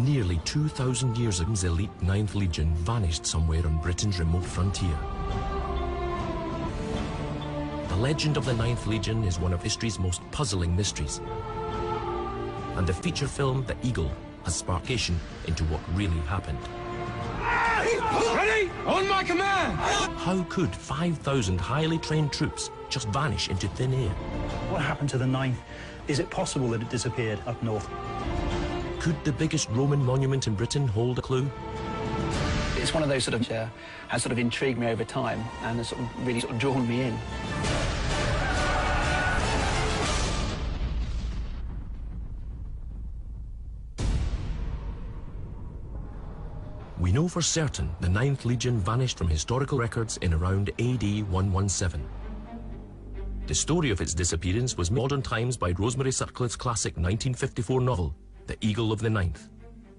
Nearly 2,000 years ago, the elite 9th Legion vanished somewhere on Britain's remote frontier. The legend of the 9th Legion is one of history's most puzzling mysteries. And the feature film, The Eagle, has sparked into what really happened. Ready? On my command! How could 5,000 highly trained troops just vanish into thin air? What happened to the 9th? Is it possible that it disappeared up north? Could the biggest Roman monument in Britain hold a clue? It's one of those has sort of intrigued me over time and has really drawn me in. We know for certain the 9th Legion vanished from historical records in around AD 117. The story of its disappearance was modern times by Rosemary Sutcliffe's classic 1954 novel, The Eagle of the 9th,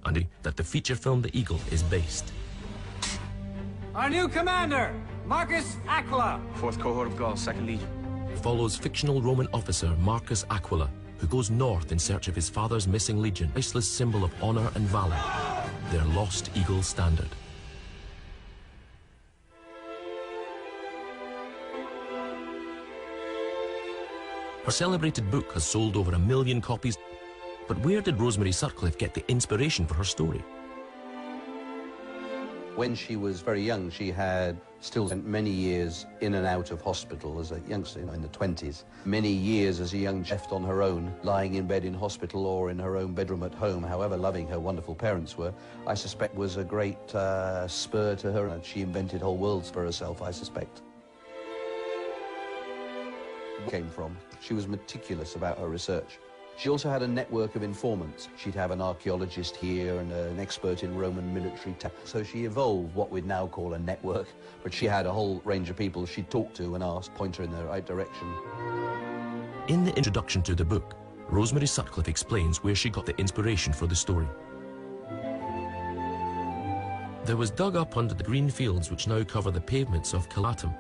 and that the feature film The Eagle is based. Our new commander, Marcus Aquila. 4th Cohort of Gaul, 2nd Legion. Follows fictional Roman officer Marcus Aquila, who goes north in search of his father's missing legion, a priceless symbol of honor and valor, their lost eagle standard. Her celebrated book has sold over 1 million copies, but where did Rosemary Sutcliffe get the inspiration for her story? When she was very young, she had still spent many years in and out of hospital as a youngster, in the 20s. Many years as a young left on her own, lying in bed in hospital or in her own bedroom at home, however loving her wonderful parents were, I suspect was a great spur to her, and she invented whole worlds for herself, I suspect. Came from. She was meticulous about her research. She also had a network of informants. She'd have an archaeologist here and an expert in Roman military tech. So she evolved what we'd now call a network, but she had a whole range of people she'd talk to and ask, point her in the right direction. In the introduction to the book, Rosemary Sutcliffe explains where she got the inspiration for the story. There was dug up under the green fields which now cover the pavements of Calatum,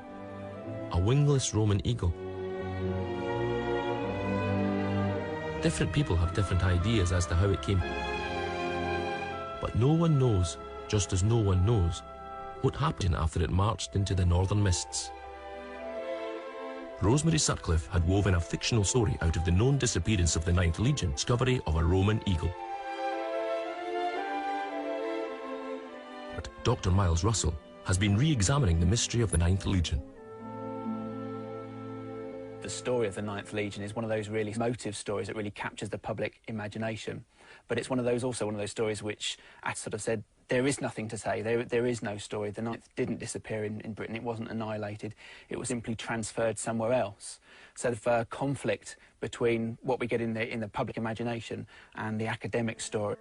a wingless Roman eagle. Different people have different ideas as to how it came. But no one knows, just as no one knows, what happened after it marched into the northern mists. Rosemary Sutcliffe had woven a fictional story out of the known disappearance of the 9th Legion, discovery of a Roman eagle. But Dr. Miles Russell has been re-examining the mystery of the 9th Legion. The story of the 9th Legion is one of those really emotive stories that really captures the public imagination. But it's also one of those stories which, as sort of said, there is nothing to say. There is no story. The 9th didn't disappear in Britain. It wasn't annihilated. It was simply transferred somewhere else. So the conflict between what we get in the public imagination and the academic story.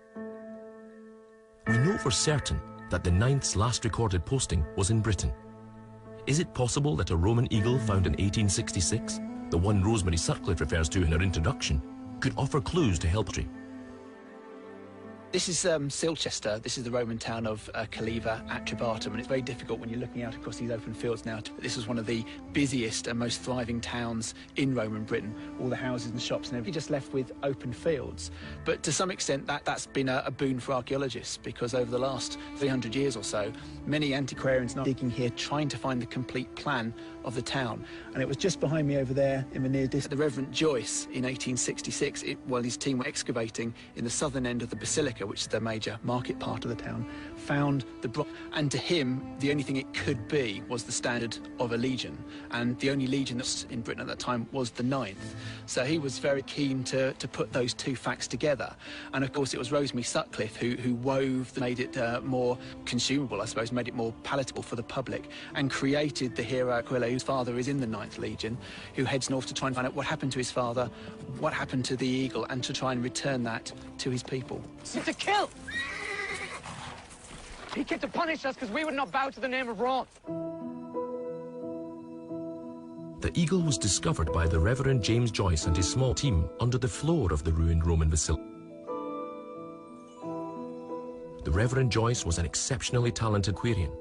We know for certain that the 9th's last recorded posting was in Britain. Is it possible that a Roman eagle found in 1866, the one Rosemary Sutcliffe refers to in her introduction, could offer clues to help history? This is Silchester. This is the Roman town of Caliva Atrebatum, and it's very difficult when you're looking out across these open fields now. This was one of the busiest and most thriving towns in Roman Britain. All the houses and shops and everything just left with open fields. But to some extent, that's been a boon for archaeologists, because over the last 300 years or so, many antiquarians are digging here trying to find the complete plan of the town. And it was just behind me over there in the near distance. The Reverend Joyce in 1866, while his team were excavating in the southern end of the basilica, which is the major market part of the town, found the and to him the only thing it could be was the standard of a legion, and the only legion that's in Britain at that time was the 9th. So he was very keen to put those two facts together, and of course it was Rosemary Sutcliffe who made it more consumable, I suppose, made it more palatable for the public, and created the hero Aquila, whose father is in the 9th Legion, who heads north to try and find out what happened to his father, what happened to the eagle, and to try and return that to his people. It's a kill! He came to punish us because we would not bow to the name of Rome. The eagle was discovered by the Reverend James Joyce and his small team under the floor of the ruined Roman basilica. The Reverend Joyce was an exceptionally talented antiquarian,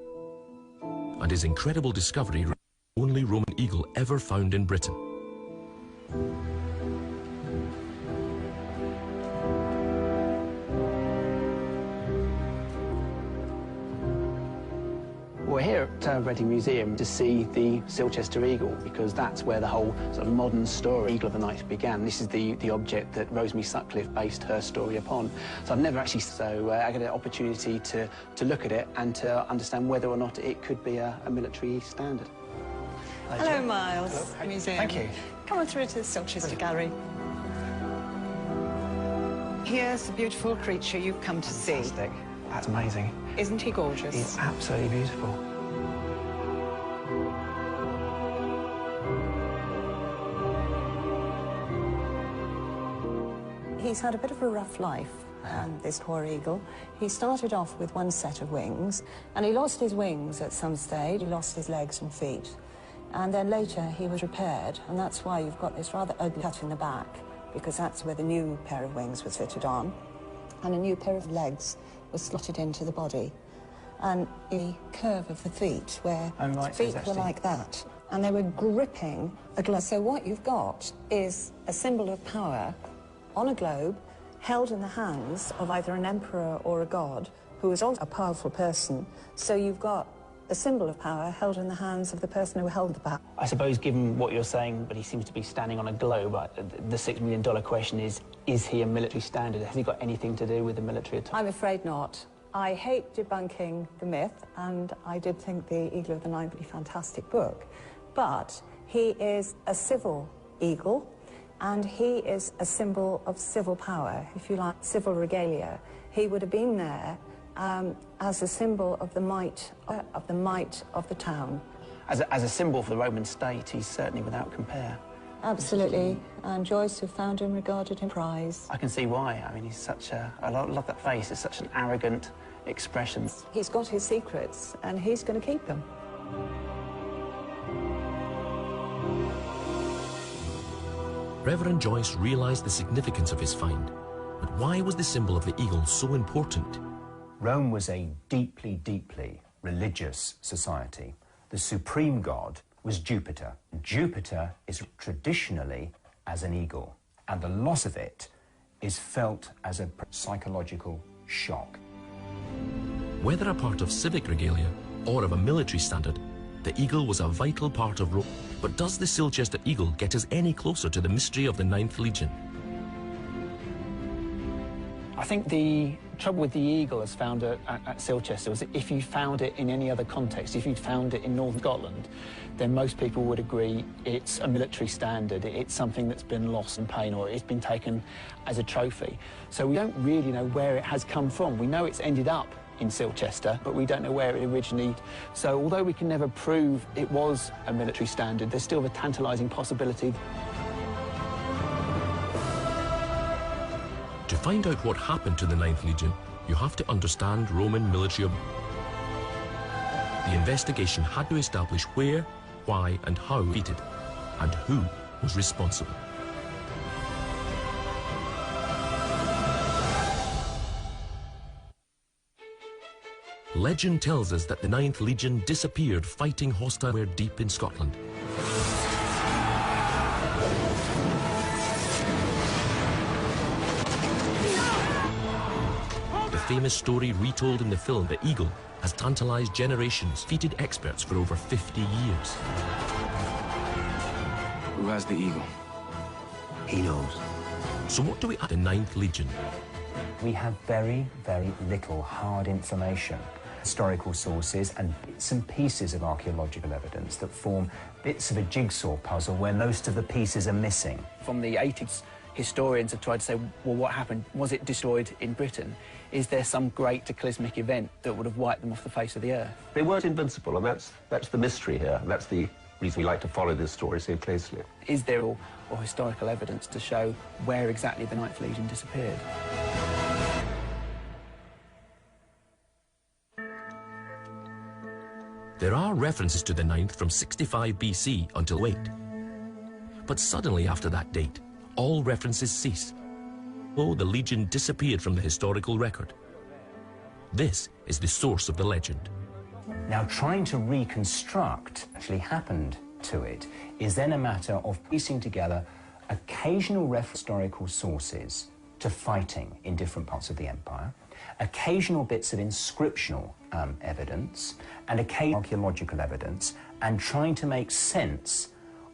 and his incredible discovery was the only Roman eagle ever found in Britain. We're here at Reading Museum to see the Silchester eagle, because that's where the whole sort of modern story, Eagle of the Night, began. This is the object that Rosemary Sutcliffe based her story upon. So I've never actually, I got an opportunity to look at it and to understand whether or not it could be a military standard. Hello, Miles. Hello. Museum. Thank you. Come on through to the Silchester Gallery. Here's the beautiful creature you've come to see. Fantastic. That's amazing. Isn't he gorgeous? He's absolutely beautiful. He's had a bit of a rough life, this poor eagle. He started off with one set of wings, and he lost his wings at some stage. He lost his legs and feet. And then later he was repaired, and that's why you've got this rather ugly cut in the back, because that's where the new pair of wings was fitted on, and a new pair of legs was slotted into the body. And the curve of the feet, where the feet were like that, and they were gripping a globe. So what you've got is a symbol of power on a globe, held in the hands of either an emperor or a god, who was also a powerful person. So you've got a symbol of power held in the hands of the person who held the power. I suppose, given what you're saying, but he seems to be standing on a globe, the $6 million question is he a military standard? Has he got anything to do with the military at all? I'm afraid not. I hate debunking the myth, and I did think The Eagle of the Night would be a fantastic book, but he is a civil eagle, and he is a symbol of civil power, if you like, civil regalia. He would have been there as a symbol of the might of the town. As a symbol for the Roman state, he's certainly without compare. Absolutely, and Joyce, who found him, regarded him prize. I can see why. I mean, he's such a... I love that face. It's such an arrogant expression. He's got his secrets, and he's going to keep them. Reverend Joyce realised the significance of his find. But why was the symbol of the eagle so important? Rome was a deeply, deeply religious society. The supreme god was Jupiter. Jupiter is traditionally as an eagle, and the loss of it is felt as a psychological shock. Whether a part of civic regalia or of a military standard, the eagle was a vital part of Rome. But does the Silchester eagle get us any closer to the mystery of the 9th Legion? I think the trouble with the eagle as found at Silchester was that if you found it in any other context, if you'd found it in Northern Scotland, then most people would agree it's a military standard, it's something that's been lost in pain, or it's been taken as a trophy. So we don't really know where it has come from. We know it's ended up in Silchester, but we don't know where it originated. So although we can never prove it was a military standard, there's still the tantalising possibility. To find out what happened to the 9th Legion, you have to understand Roman military. The investigation had to establish where, why, and how defeated, and who was responsible. Legend tells us that the 9th Legion disappeared fighting hostile deep in Scotland. The famous story retold in the film The Eagle has tantalised generations, defeated experts for over 50 years. Who has the eagle? He knows. So what do we at the 9th Legion? We have very, very little hard information. Historical sources and bits and pieces of archaeological evidence that form bits of a jigsaw puzzle where most of the pieces are missing. From the 80s, historians have tried to say, well, what happened? Was it destroyed in Britain? Is there some great cataclysmic event that would have wiped them off the face of the earth? They weren't invincible, and that's the mystery here. That's the reason we like to follow this story so closely. Is there or historical evidence to show where exactly the 9th Legion disappeared? There are references to the 9th from 65 BC until 8. But suddenly after that date, all references cease. Oh, the Legion disappeared from the historical record. This is the source of the legend. Now, trying to reconstruct what actually happened to it is then a matter of piecing together occasional historical sources to fighting in different parts of the empire, occasional bits of inscriptional evidence, and archaeological evidence, and trying to make sense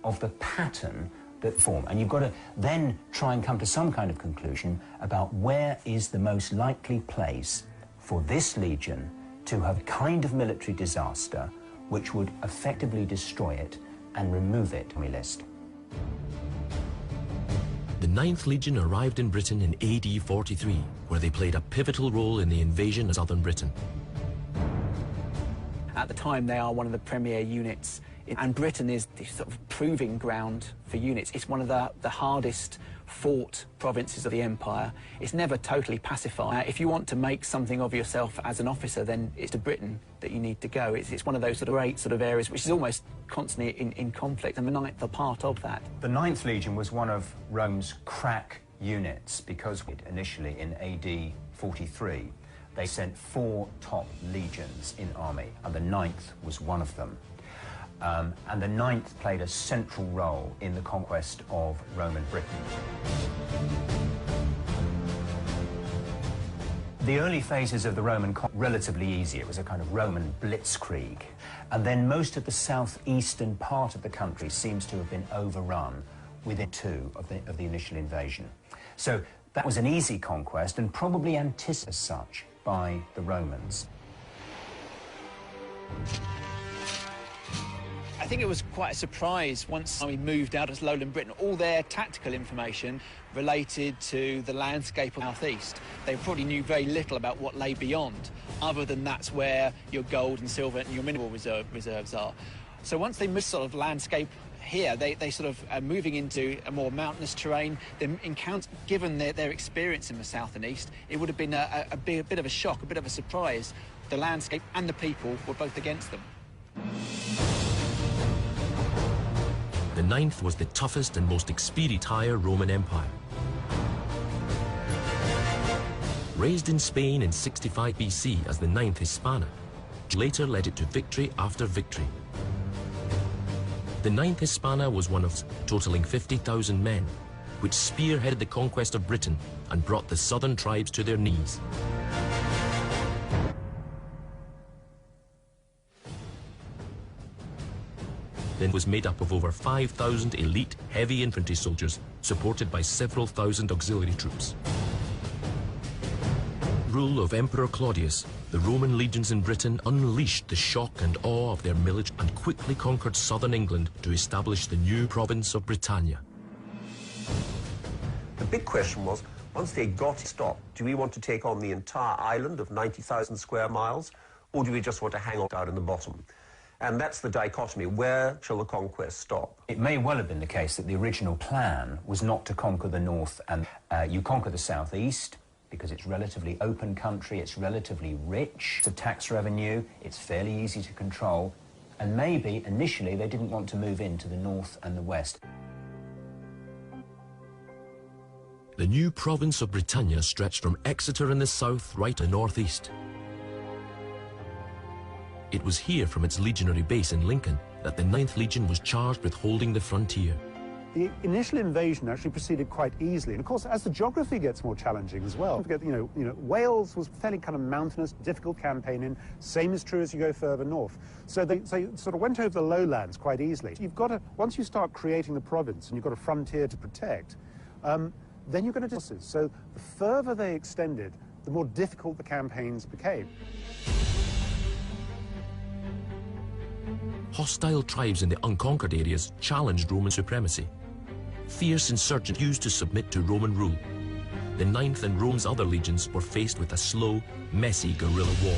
of the pattern that form. And you've got to then try and come to some kind of conclusion about where is the most likely place for this legion to have a kind of military disaster which would effectively destroy it and remove it from the list. The 9th Legion arrived in Britain in AD 43, where they played a pivotal role in the invasion of southern Britain. At the time, they are one of the premier units, and Britain is the sort of proving ground for units. It's one of the hardest fought provinces of the empire. It's never totally pacified. If you want to make something of yourself as an officer, then it's to Britain that you need to go. It's one of those sort of great sort of areas which is almost constantly in conflict, and the 9th are part of that. The 9th Legion was one of Rome's crack units because initially in AD 43 they sent 4 top legions in army, and the 9th was one of them. And the 9th played a central role in the conquest of Roman Britain. The early phases of the Roman relatively easy. It was a kind of Roman blitzkrieg. And then most of the southeastern part of the country seems to have been overrun within 2 of the initial invasion. So that was an easy conquest and probably anticipated as such by the Romans. I think it was quite a surprise once we moved out of lowland Britain. All their tactical information related to the landscape of the southeast. They probably knew very little about what lay beyond, other than that's where your gold and silver and your mineral reserves are. So once they moved sort of landscape here, they sort of are moving into a more mountainous terrain. They encounter, given their experience in the south and east, it would have been a bit of a shock, a bit of a surprise. The landscape and the people were both against them. The 9th was the toughest and most experienced entire Roman Empire. Raised in Spain in 65 BC as the 9th Hispana, later led it to victory after victory. The 9th Hispana was one of totaling 50,000 men, which spearheaded the conquest of Britain and brought the southern tribes to their knees. Then was made up of over 5,000 elite heavy infantry soldiers, supported by several thousand auxiliary troops. Rule of Emperor Claudius, the Roman legions in Britain unleashed the shock and awe of their military and quickly conquered southern England to establish the new province of Britannia. The big question was, once they got stopped, do we want to take on the entire island of 90,000 square miles, or do we just want to hang on down in the bottom? And that's the dichotomy. Where shall the conquest stop? It may well have been the case that the original plan was not to conquer the north, and you conquer the southeast because it's relatively open country, it's relatively rich, it's a tax revenue, it's fairly easy to control, and maybe initially they didn't want to move into the north and the west. The new province of Britannia stretched from Exeter in the south right to northeast. It was here, from its legionary base in Lincoln, that the 9th Legion was charged with holding the frontier. The initial invasion actually proceeded quite easily, and of course, as the geography gets more challenging as well. Forget, Wales was fairly kind of mountainous, difficult campaigning. Same is true as you go further north. So they sort of went over the lowlands quite easily. You've got to, once you start creating the province and you've got a frontier to protect, then you're going to do this. So the further they extended, the more difficult the campaigns became. Hostile tribes in the unconquered areas challenged Roman supremacy. Fierce insurgents used to submit to Roman rule. The 9th and Rome's other legions were faced with a slow, messy guerrilla war.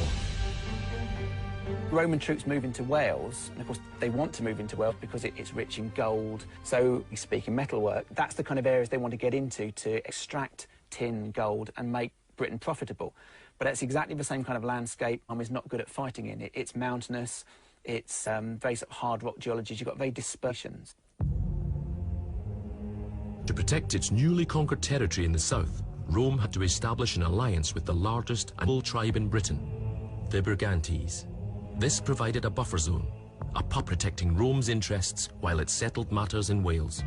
Roman troops move into Wales, and of course they want to move into Wales because it's rich in gold. So, speaking metalwork, that's the kind of areas they want to get into to extract tin, gold, and make Britain profitable. But it's exactly the same kind of landscape Rome not good at fighting in. It's mountainous, it's very sort of hard rock geologies, you've got very dispersions. To protect its newly conquered territory in the south, Rome had to establish an alliance with the largest and full tribe in Britain, the Brigantes. This provided a buffer zone, a pup protecting Rome's interests while it settled matters in Wales.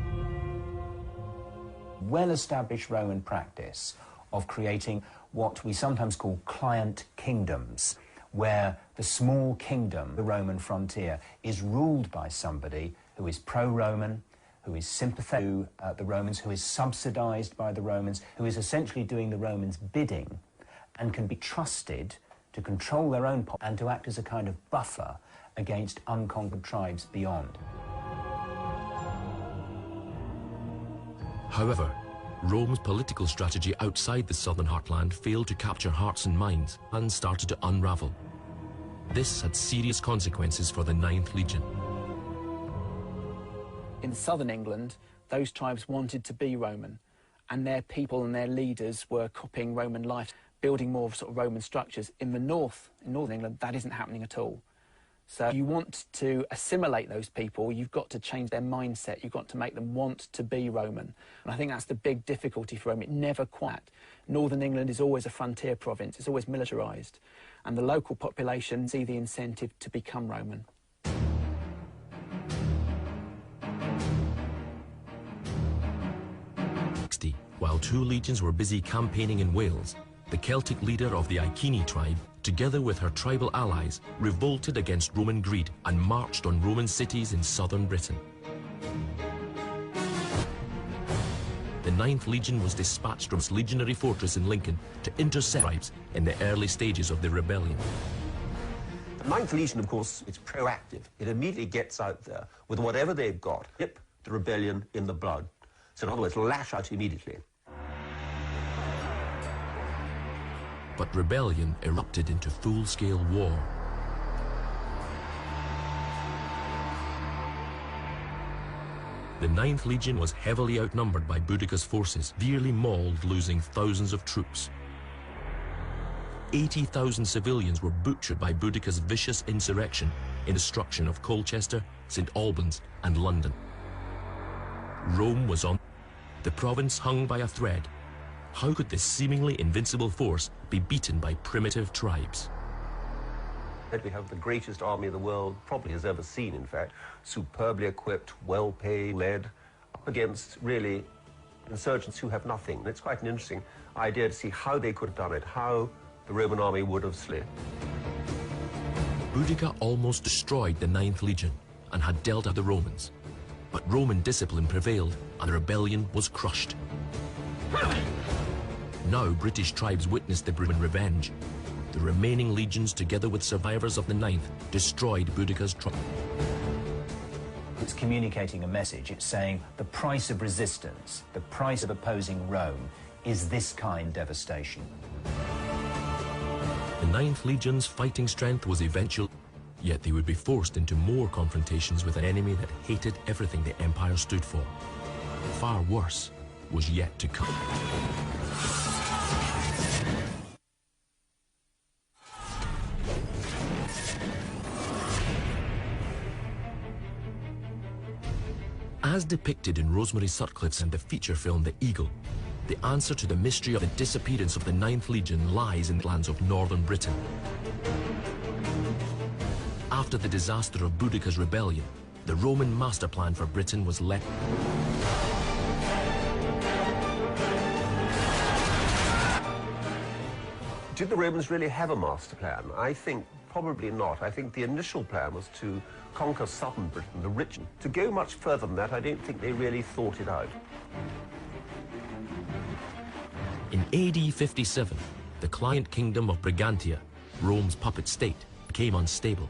Well-established Roman practice of creating what we sometimes call client kingdoms, where the small kingdom, the Roman frontier, is ruled by somebody who is pro-Roman, who is sympathetic to the Romans, who is subsidised by the Romans, who is essentially doing the Romans' bidding and can be trusted to control their own and to act as a kind of buffer against unconquered tribes beyond. However, Rome's political strategy outside the southern heartland failed to capture hearts and minds and started to unravel. This had serious consequences for the 9th Legion. In southern England, those tribes wanted to be Roman, and their people and their leaders were copying Roman life, building more sort of Roman structures. In the north, in northern England, that isn't happening at all. So if you want to assimilate those people, you've got to change their mindset. You've got to make them want to be Roman. And I think that's the big difficulty for Rome. It never quite. Northern England is always a frontier province. It's always militarised. And the local population see the incentive to become Roman. While 2 legions were busy campaigning in Wales, the Celtic leader of the Iceni tribe, together with her tribal allies, revolted against Roman greed and marched on Roman cities in southern Britain. The 9th Legion was dispatched from its legionary fortress in Lincoln to intercept tribes in the early stages of the rebellion. The 9th Legion, of course, it's proactive. It immediately gets out there with whatever they've got, nip the rebellion in the bud. So in other words, lash out immediately. But rebellion erupted into full-scale war. The 9th Legion was heavily outnumbered by Boudicca's forces, severely mauled, losing thousands of troops. 80,000 civilians were butchered by Boudicca's vicious insurrection in destruction of Colchester, St Albans and London. Rome was on. The province hung by a thread. How could this seemingly invincible force be beaten by primitive tribes? We have the greatest army the world probably has ever seen, in fact, superbly equipped, well-paid, led, up against, really, insurgents who have nothing. And it's quite an interesting idea to see how they could have done it, how the Roman army would have slipped. Boudicca almost destroyed the 9th Legion and had dealt out the Romans. But Roman discipline prevailed and the rebellion was crushed. Now British tribes witnessed the Roman revenge. The remaining legions, together with survivors of the 9th, destroyed Boudicca's tribe. It's communicating a message. It's saying the price of resistance, the price of opposing Rome, is this kind of devastation. The 9th Legion's fighting strength was eventual, yet they would be forced into more confrontations with an enemy that hated everything the Empire stood for. Far worse was yet to come. As depicted in Rosemary Sutcliffe's and the feature film The Eagle, the answer to the mystery of the disappearance of the 9th Legion lies in the lands of northern Britain. After the disaster of Boudicca's rebellion, the Roman master plan for Britain was let. Did the Romans really have a master plan? I think probably not. I think the initial plan was to conquer southern Britain, the rich. To go much further than that, I don't think they really thought it out. In AD 57, the client kingdom of Brigantia, Rome's puppet state, became unstable.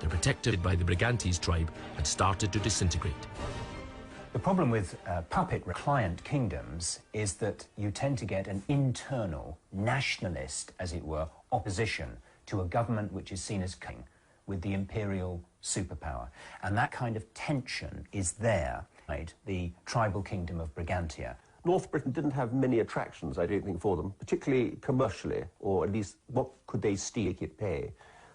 The protected by the Brigantes tribe had started to disintegrate. The problem with puppet client kingdoms is that you tend to get an internal, nationalist, as it were, opposition to a government which is seen as king with the imperial superpower. And that kind of tension is there, right? The tribal kingdom of Brigantia. North Britain didn't have many attractions, I don't think, for them, particularly commercially, or at least what could they steal, pay.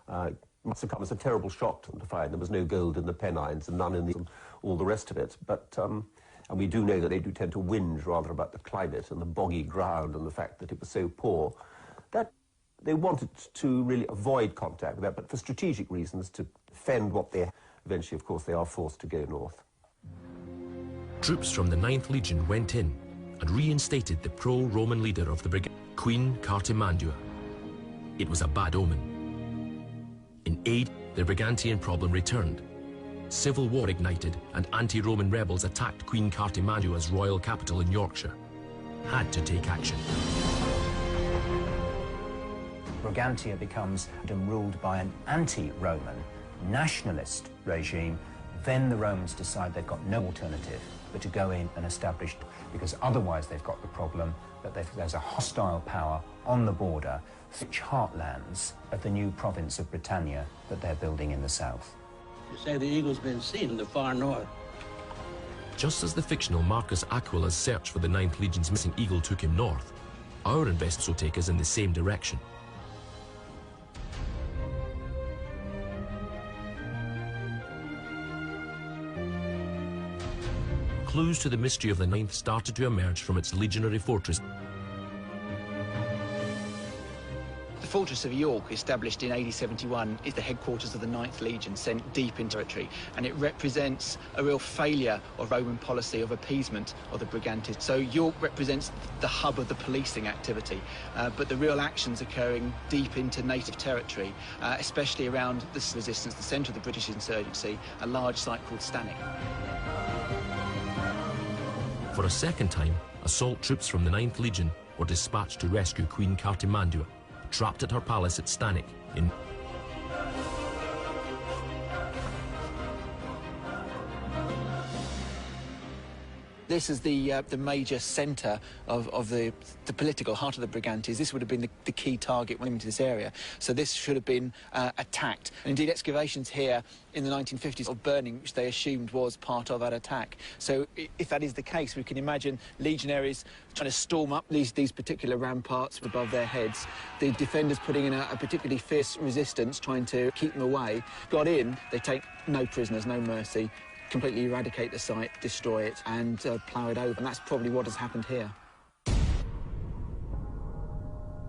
It must have come as a terrible shock to them to find there was no gold in the Pennines and none in the, all the rest of it. But, and we do know that they do tend to whinge rather about the climate and the boggy ground and the fact that it was so poor. That they wanted to really avoid contact with that, but for strategic reasons, to defend what they... Eventually, of course, they are forced to go north. Troops from the 9th Legion went in and reinstated the pro-Roman leader of the brigade, Queen Cartimandua. It was a bad omen. In AD, the Brigantian problem returned. Civil war ignited and anti-Roman rebels attacked Queen Cartimadua's royal capital in Yorkshire. Had to take action. Brigantia becomes ruled by an anti-Roman nationalist regime. Then the Romans decide they've got no alternative but to go in and establish, because otherwise they've got the problem that there's a hostile power on the border, rich heartlands of the new province of Britannia that they're building in the south. You say the eagle's been seen in the far north. Just as the fictional Marcus Aquila's search for the 9th Legion's missing eagle took him north, our invests will take us in the same direction. Clues to the mystery of the 9th started to emerge from its legionary fortress. The fortress of York, established in AD 71, is the headquarters of the 9th Legion, sent deep into territory, and it represents a real failure of Roman policy of appeasement of the Brigantes. So York represents the hub of the policing activity, but the real action's occurring deep into native territory, especially around this resistance, the centre of the British insurgency, a large site called Stannick. For a second time, assault troops from the 9th Legion were dispatched to rescue Queen Cartimandua, trapped at her palace at Stannick in... This is the major centre of the political heart of the Brigantes. This would have been the key target when into this area. So this should have been attacked. And indeed, excavations here in the 1950s of burning, which they assumed was part of that attack. So if that is the case, we can imagine legionaries trying to storm up these particular ramparts above their heads. The defenders putting in a particularly fierce resistance, trying to keep them away. Got in, they take no prisoners, no mercy, completely eradicate the site, destroy it, and plough it over. And that's probably what has happened here.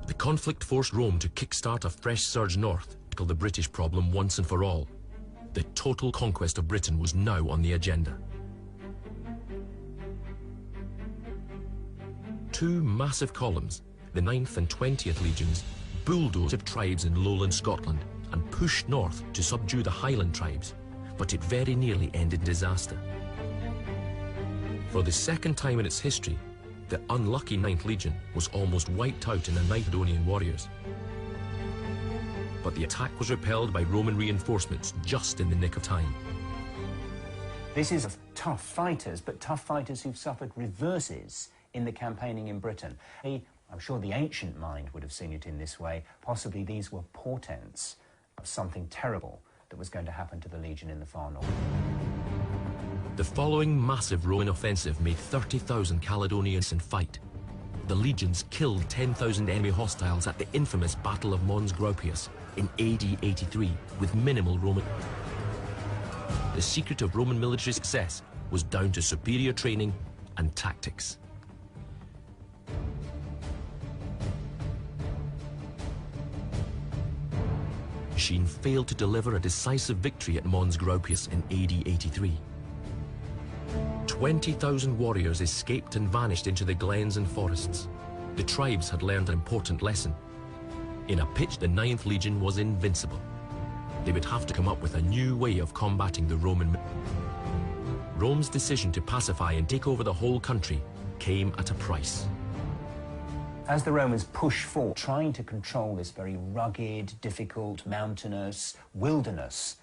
The conflict forced Rome to kickstart a fresh surge north, tackle the British problem once and for all. The total conquest of Britain was now on the agenda. Two massive columns, the 9th and 20th Legions, bulldozed tribes in lowland Scotland and pushed north to subdue the Highland tribes, but it very nearly ended in disaster. For the second time in its history, the unlucky 9th Legion was almost wiped out in the Macedonian warriors. But the attack was repelled by Roman reinforcements just in the nick of time. This is of tough fighters, but tough fighters who've suffered reverses in the campaigning in Britain. I'm sure the ancient mind would have seen it in this way. Possibly these were portents of something terrible that was going to happen to the Legion in the far north. The following massive Roman offensive made 30,000 Caledonians in fight. The legions killed 10,000 enemy hostiles at the infamous Battle of Mons Graupius in AD 83 with minimal Roman. The secret of Roman military success was down to superior training and tactics. Sheen failed to deliver a decisive victory at Mons Graupius in AD 83. 20,000 warriors escaped and vanished into the glens and forests. The tribes had learned an important lesson. In a pitch, the 9th Legion was invincible. They would have to come up with a new way of combating the Roman. Rome's decision to pacify and take over the whole country came at a price. As the Romans push forward, trying to control this very rugged, difficult, mountainous wilderness,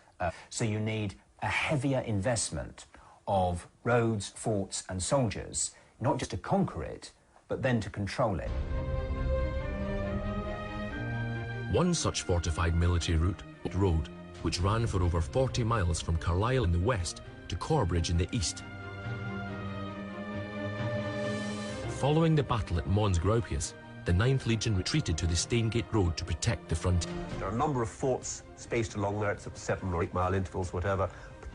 so you need a heavier investment of roads, forts and soldiers, not just to conquer it, but then to control it. One such fortified military road, which ran for over 40 miles from Carlisle in the west to Corbridge in the east. Following the battle at Mons Graupius, the 9th Legion retreated to the Staingate Road to protect the frontier. There are a number of forts spaced along there, it's at 7 or 8 mile intervals, whatever,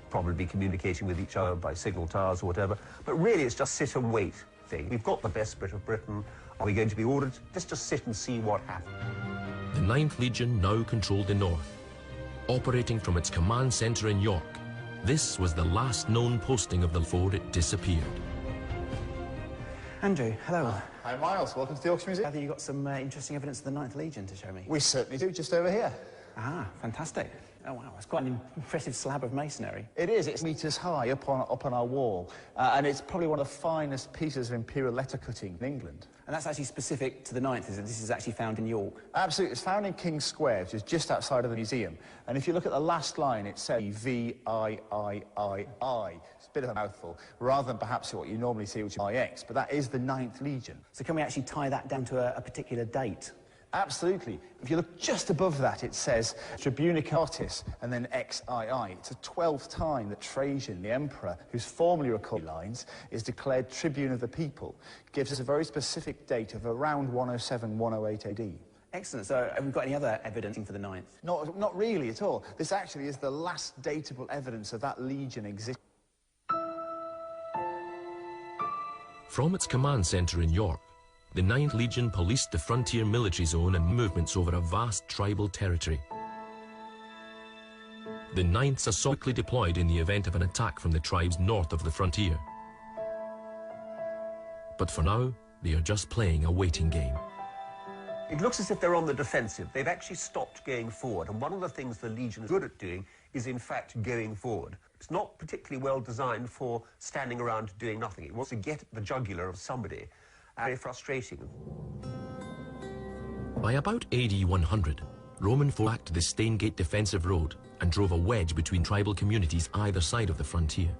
probably communicating with each other by signal towers or whatever. But really, it's just sit and wait thing. We've got the best bit of Britain. Are we going to be ordered? Let's just sit and see what happens. The 9th Legion now controlled the north. Operating from its command centre in York, this was the last known posting of the before it disappeared. Andrew, hello. Hi, Miles. Welcome to the Yorkshire Museum. I think you've got some interesting evidence of the 9th Legion to show me. We certainly do, just over here. Ah, fantastic. Oh, wow, that's quite an impressive slab of masonry. It is. It's metres high up on our wall, and it's probably one of the finest pieces of imperial letter cutting in England. And that's actually specific to the 9th, is it? This is actually found in York? Absolutely. It's found in King's Square, which is just outside of the museum. And if you look at the last line, it says V-I-I-I-I. It's a bit of a mouthful, rather than perhaps what you normally see, which is I-X, but that is the 9th Legion. So can we actually tie that down to a particular date? Absolutely. If you look just above that, it says Tribunicatis and then XII. It's the 12th time that Trajan, the emperor, who's formerly recorded lines, is declared tribune of the people. It gives us a very specific date of around 107, 108 AD. Excellent. So have we got any other evidence for the 9th? Not really at all. This actually is the last datable evidence of that legion existing. From its command centre in York, the 9th Legion policed the frontier military zone and movements over a vast tribal territory. The 9ths are quickly deployed in the event of an attack from the tribes north of the frontier. But for now, they are just playing a waiting game. It looks as if they're on the defensive. They've actually stopped going forward, and one of the things the Legion is good at doing is, in fact, going forward. It's not particularly well designed for standing around doing nothing. It wants to get at the jugular of somebody. Very frustrating. By about AD 100, Roman folk attacked the Staingate defensive road and drove a wedge between tribal communities either side of the frontier.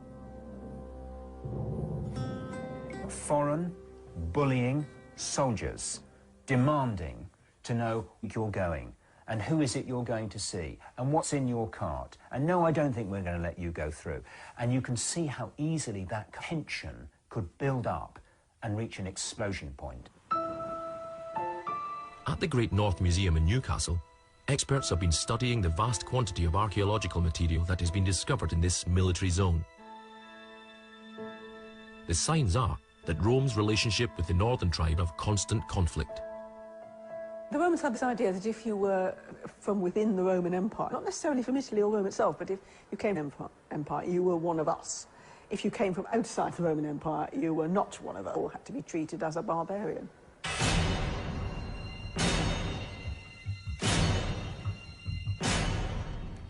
Foreign, bullying soldiers, demanding to know where you're going and who is it you're going to see and what's in your cart. And no, I don't think we're going to let you go through. And you can see how easily that tension could build up and reach an explosion point. At the Great North Museum in Newcastle, experts have been studying the vast quantity of archaeological material that has been discovered in this military zone. The signs are that Rome's relationship with the northern tribe of constant conflict. The Romans had this idea that if you were from within the Roman Empire, not necessarily from Italy or Rome itself, but if you came from Empire, you were one of us. If you came from outside the Roman Empire, you were not one of us, or had to be treated as a barbarian.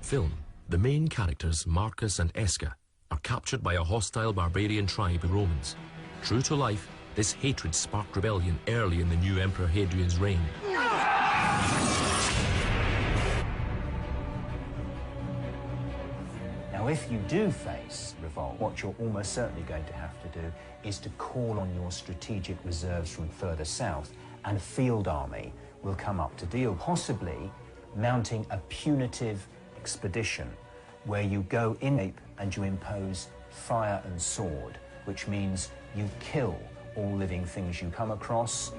Film. The main characters, Marcus and Esca, are captured by a hostile barbarian tribe, the Romans. True to life, this hatred sparked rebellion early in the new Emperor Hadrian's reign. Now, if you do face revolt, what you're almost certainly going to have to do is to call on your strategic reserves from further south, and a field army will come up to deal, possibly mounting a punitive expedition where you go in and you impose fire and sword, which means you kill all living things you come across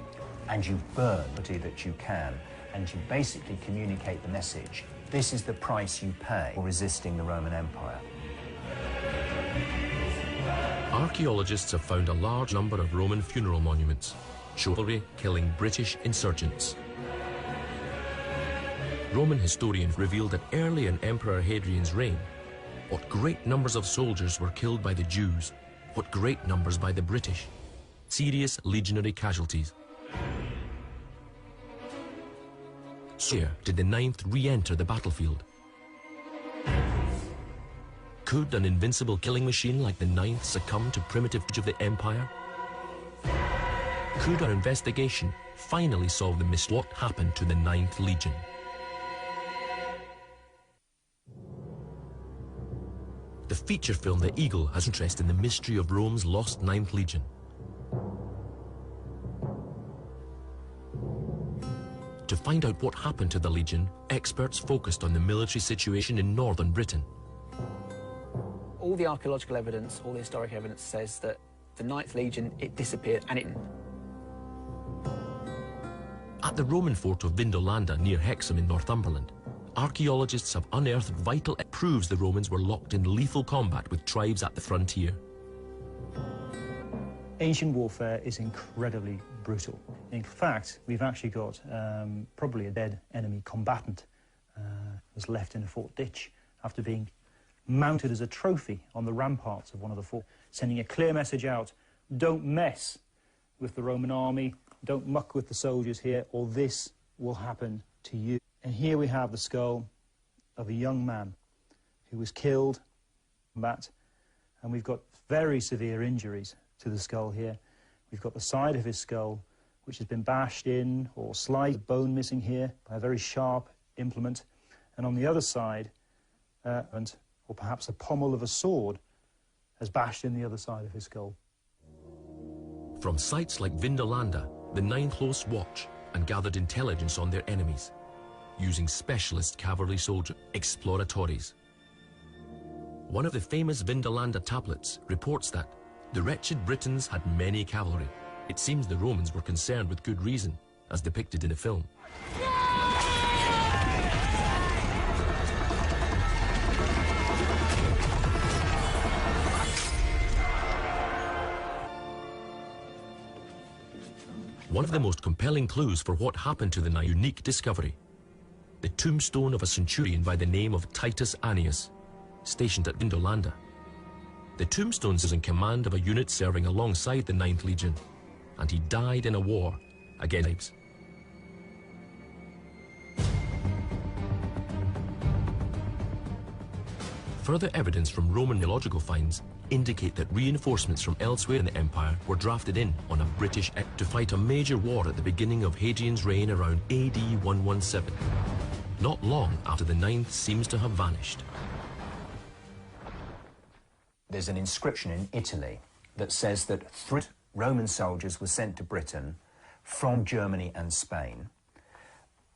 and you burn that you can, and you basically communicate the message: this is the price you pay for resisting the Roman Empire. Archaeologists have found a large number of Roman funeral monuments, chivalry killing British insurgents. Roman historians revealed that early in Emperor Hadrian's reign, what great numbers of soldiers were killed by the Jews, what great numbers by the British. Serious legionary casualties. So here did the 9th re-enter the battlefield. Could an invincible killing machine like the 9th succumb to primitive age of the Empire? Could our investigation finally solve the mystery? What happened to the 9th Legion? The feature film The Eagle has interest in the mystery of Rome's lost 9th Legion. To find out what happened to the Legion, experts focused on the military situation in northern Britain. All the archaeological evidence, all the historic evidence says that the 9th Legion, it disappeared, and it... At the Roman fort of Vindolanda near Hexham in Northumberland, archaeologists have unearthed vital evidence that proves the Romans were locked in lethal combat with tribes at the frontier. Ancient warfare is incredibly brutal. In fact, we've actually got probably a dead enemy combatant was left in a fort ditch after being mounted as a trophy on the ramparts of one of the forts, sending a clear message out: don't mess with the Roman army, don't muck with the soldiers here, or this will happen to you. And here we have the skull of a young man who was killed in combat, and we've got very severe injuries to the skull here. We've got the side of his skull which has been bashed in or sliced, bone missing here by a very sharp implement, and on the other side, or perhaps a pommel of a sword has bashed in the other side of his skull. From sites like Vindolanda, the Ninth close watch and gathered intelligence on their enemies, using specialist cavalry soldier exploratories. One of the famous Vindolanda tablets reports that the wretched Britons had many cavalry. It seems the Romans were concerned with good reason, as depicted in the film. One of the most compelling clues for what happened to the unique discovery, the tombstone of a centurion by the name of Titus Annius, stationed at Vindolanda. The tombstone is in command of a unit serving alongside the 9th Legion, and he died in a war against. Further evidence from Roman theological finds indicate that reinforcements from elsewhere in the empire were drafted in on a British to fight a major war at the beginning of Hadrian's reign around AD 117, not long after the 9th seems to have vanished. There's an inscription in Italy that says that 3 Roman soldiers were sent to Britain from Germany and Spain.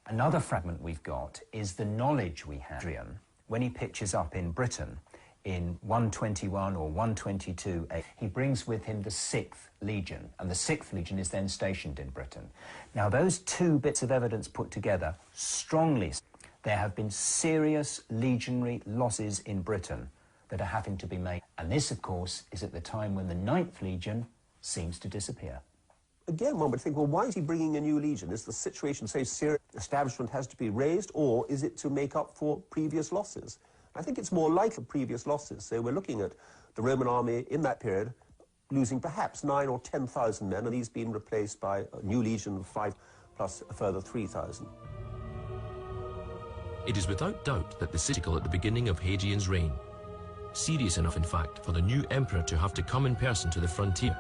Another fragment we've got is the knowledge we have. Hadrian, when he pitches up in Britain in 121 or 122, he brings with him the 6th Legion, and the 6th Legion is then stationed in Britain. Now, those 2 bits of evidence put together strongly, there have been serious legionary losses in Britain that are having to be made. And this, of course, is at the time when the 9th Legion seems to disappear. Again, one would think, well, why is he bringing a new legion? Is the situation so serious, establishment has to be raised, or is it to make up for previous losses? I think it's more like the previous losses. So we're looking at the Roman army in that period losing perhaps 9,000 or 10,000 men, and these being replaced by a new legion of 5 plus a further 3,000. It is without doubt that the signal at the beginning of Hadrian's reign, serious enough in fact for the new emperor to have to come in person to the frontier.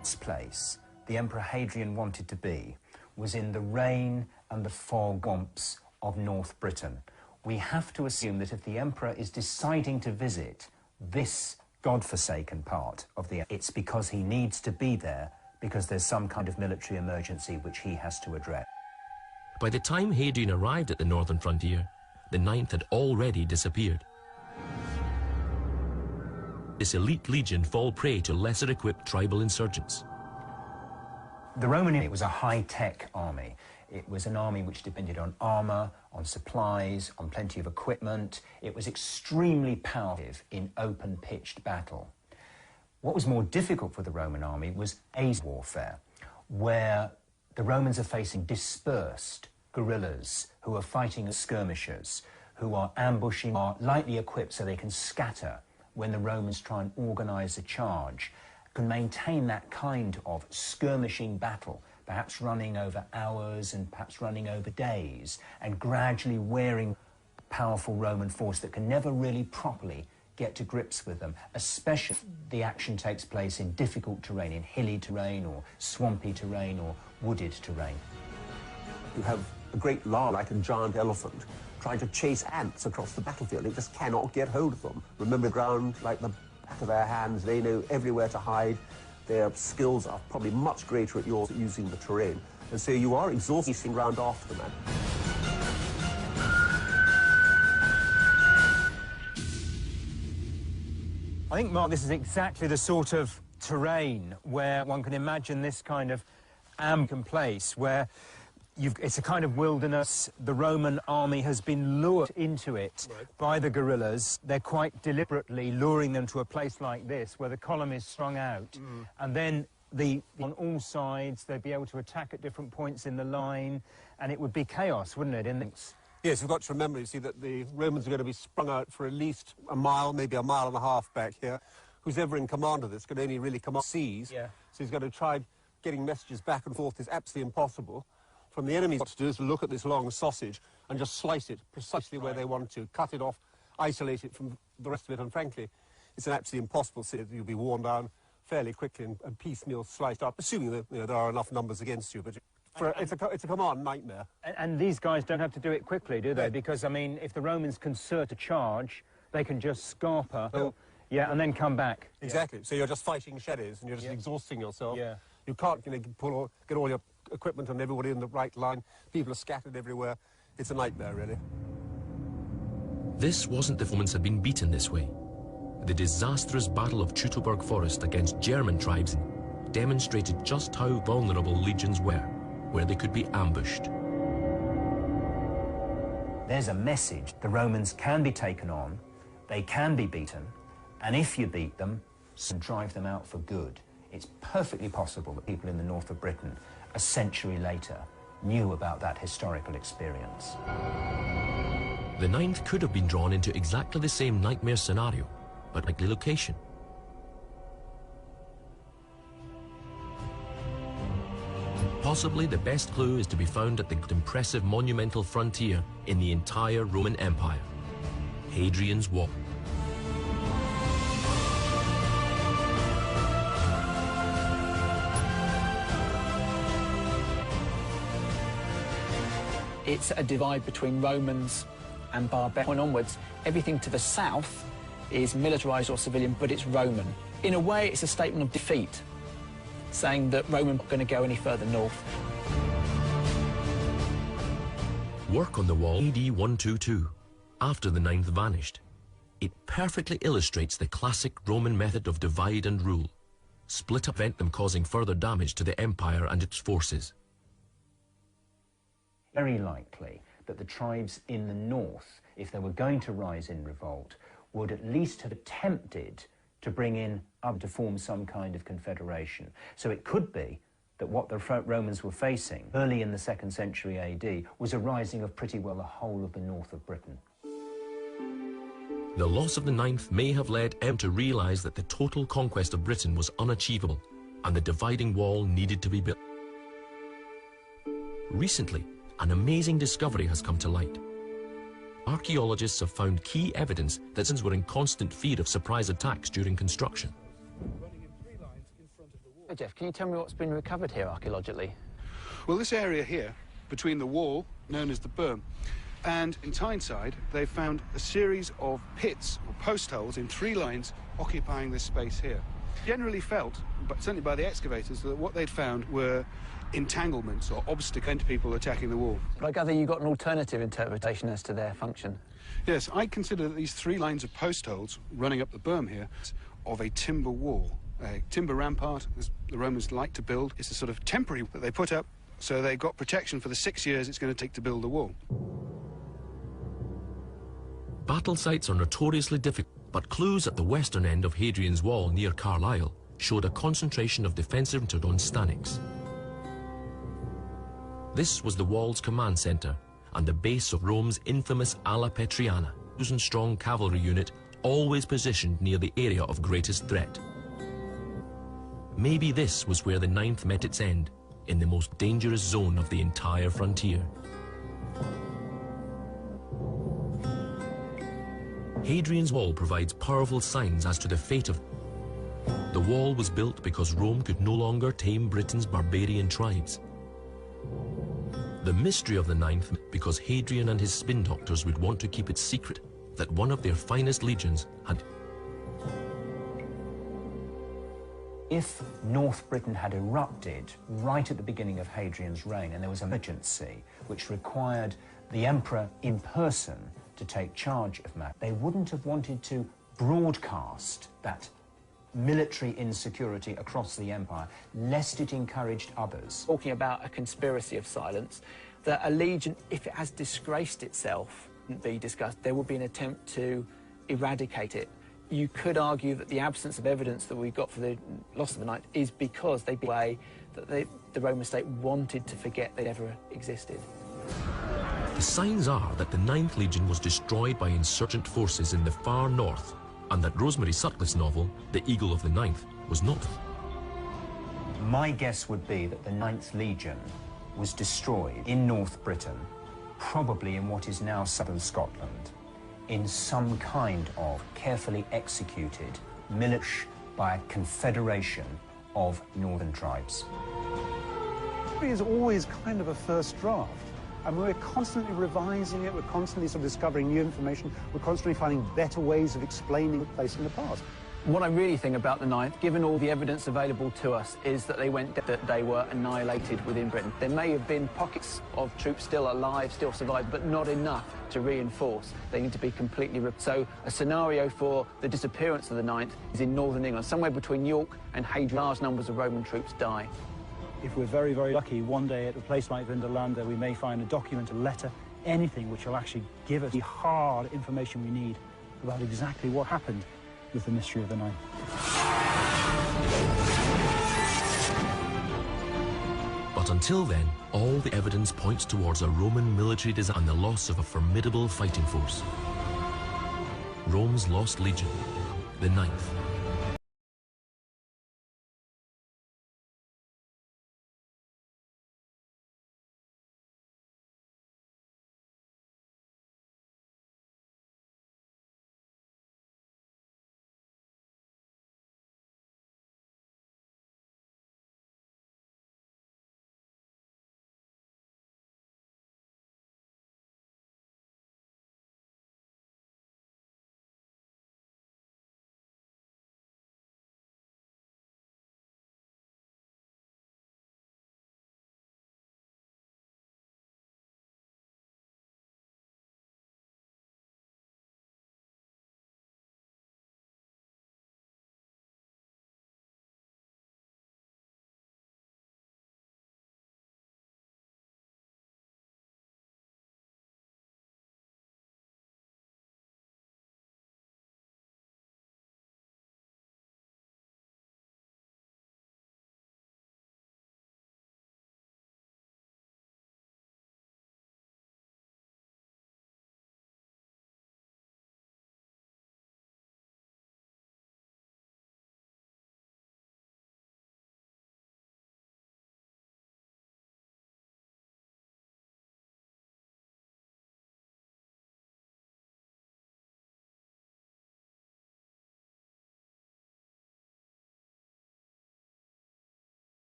This place the Emperor Hadrian wanted to be was in the rain and the fog swamps of North Britain. We have to assume that if the emperor is deciding to visit this godforsaken part of the, it's because he needs to be there because there's some kind of military emergency which he has to address. By the time Hadrian arrived at the northern frontier, the 9th had already disappeared. This elite legion fall prey to lesser-equipped tribal insurgents. The Roman army was a high-tech army. It was an army which depended on armour, on supplies, on plenty of equipment. It was extremely powerful in open-pitched battle. What was more difficult for the Roman army was asymmetric warfare, where the Romans are facing dispersed guerrillas who are fighting as skirmishers, who are ambushing, are lightly equipped so they can scatter when the Romans try and organise a charge, can maintain that kind of skirmishing battle, perhaps running over hours and perhaps running over days, and gradually wearing powerful Roman force that can never really properly get to grips with them, especially if the action takes place in difficult terrain, in hilly terrain or swampy terrain or wooded terrain. You have a great lion, like a giant elephant, trying to chase ants across the battlefield. It just cannot get hold of them. Remember the ground like the back of their hands. They know everywhere to hide. Their skills are probably much greater at yours at using the terrain. And so you are exhausting round after the man. I think, Mark, this is exactly the sort of terrain where one can imagine this kind of place where it's a kind of wilderness. The Roman army has been lured into it by the guerrillas. They're quite deliberately luring them to a place like this where the column is strung out. And then on all sides, they'd be able to attack at different points in the line, and it would be chaos, wouldn't it? Yes, we've got to remember, you see, that the Romans are going to be sprung out for at least a mile, maybe a mile and a half back here. Who's ever in command of this can only really command seas. So he's going to try getting messages back and forth is absolutely impossible. From the enemy, what to do is look at this long sausage and just slice it precisely where they want to, cut it off, isolate it from the rest of it, and frankly, it's an absolutely impossible city. You'll be worn down fairly quickly and piecemeal sliced up, assuming that there are enough numbers against you. But it's a command nightmare. And these guys don't have to do it quickly, do they? No. Because, I mean, if the Romans concert a charge, they can just scarper, yeah, and then come back. Exactly. So you're just fighting shadows, and you're just exhausting yourself. Yeah. You can't get all your equipment and everybody in the right line. People are scattered everywhere. It's a nightmare, really. This wasn't the Romans had been beaten this way. The disastrous Battle of Teutoburg Forest against German tribes demonstrated just how vulnerable legions were, where they could be ambushed. There's a message. The Romans can be taken on, they can be beaten, and if you beat them, drive them out for good. It's perfectly possible that people in the north of Britain, a century later, knew about that historical experience. The 9th could have been drawn into exactly the same nightmare scenario, but likely location. Possibly the best clue is to be found at the impressive monumental frontier in the entire Roman Empire, Hadrian's Wall. It's a divide between Romans and barbarians. Onwards, everything to the south is militarised or civilian, but it's Roman. In a way, it's a statement of defeat, saying that Rome aren't going to go any further north. Work on the wall AD 122, after the 9th vanished. It perfectly illustrates the classic Roman method of divide and rule. Split up, prevent them causing further damage to the empire and its forces. Very likely that the tribes in the north, if they were going to rise in revolt, would at least have attempted to bring in up to form some kind of confederation. So it could be that what the Romans were facing early in the 2nd century AD was a rising of pretty well the whole of the north of Britain. The loss of the 9th may have led them to realise that the total conquest of Britain was unachievable and the dividing wall needed to be built. Recently, an amazing discovery has come to light. Archaeologists have found key evidence that Romans were in constant fear of surprise attacks during construction. Hey Jeff, can you tell me what's been recovered here archaeologically? Well, this area here, between the wall, known as the berm, and in Tyneside, they've found a series of pits or post holes in 3 lines occupying this space here. Generally felt, but certainly by the excavators, that what they'd found were entanglements or obstacles to people attacking the wall. But I gather you've got an alternative interpretation as to their function. Yes, I consider that these 3 lines of post holes running up the berm here of a timber wall. A timber rampart, as the Romans like to build, is a sort of temporary that they put up so they've got protection for the 6 years it's going to take to build the wall. Battle sites are notoriously difficult, but clues at the western end of Hadrian's Wall near Carlisle showed a concentration of defensive on Stanix. This was the wall's command centre and the base of Rome's infamous Ala Petriana, 1,000-strong cavalry unit always positioned near the area of greatest threat. Maybe this was where the 9th met its end, in the most dangerous zone of the entire frontier. Hadrian's Wall provides powerful signs as to the fate of. The wall was built because Rome could no longer tame Britain's barbarian tribes. The mystery of the 9th, because Hadrian and his spin doctors would want to keep it secret that one of their finest legions had. If North Britain had erupted right at the beginning of Hadrian's reign and there was an emergency which required the emperor in person to take charge of matters, they wouldn't have wanted to broadcast that military insecurity across the empire, lest it encouraged others. Talking about a conspiracy of silence, that a legion, if it has disgraced itself, wouldn't be discussed. There would be an attempt to eradicate it. You could argue that the absence of evidence that we got for the loss of the 9th is because they way that the Roman state wanted to forget they'd ever existed. The signs are that the 9th Legion was destroyed by insurgent forces in the far north, and that Rosemary Sutcliffe's novel, The Eagle of the 9th, was not. My guess would be that the 9th Legion was destroyed in North Britain probably in what is now southern Scotland, in some kind of carefully executed military by a confederation of northern tribes. History is always kind of a first draft, and we're constantly revising it, we're constantly sort of discovering new information, we're constantly finding better ways of explaining the place in the past. What I really think about the 9th, given all the evidence available to us, is that they were annihilated within Britain. There may have been pockets of troops still alive, still survived, but not enough to reinforce. They need to be completely ripped. So a scenario for the disappearance of the 9th is in northern England, somewhere between York and Hadrian. Large numbers of Roman troops die. If we're very, very lucky, one day at a place like Vindolanda, we may find a document, a letter, anything which will actually give us the hard information we need about exactly what happened with the mystery of the 9th. But until then, all the evidence points towards a Roman military design and the loss of a formidable fighting force. Rome's lost legion, the 9th.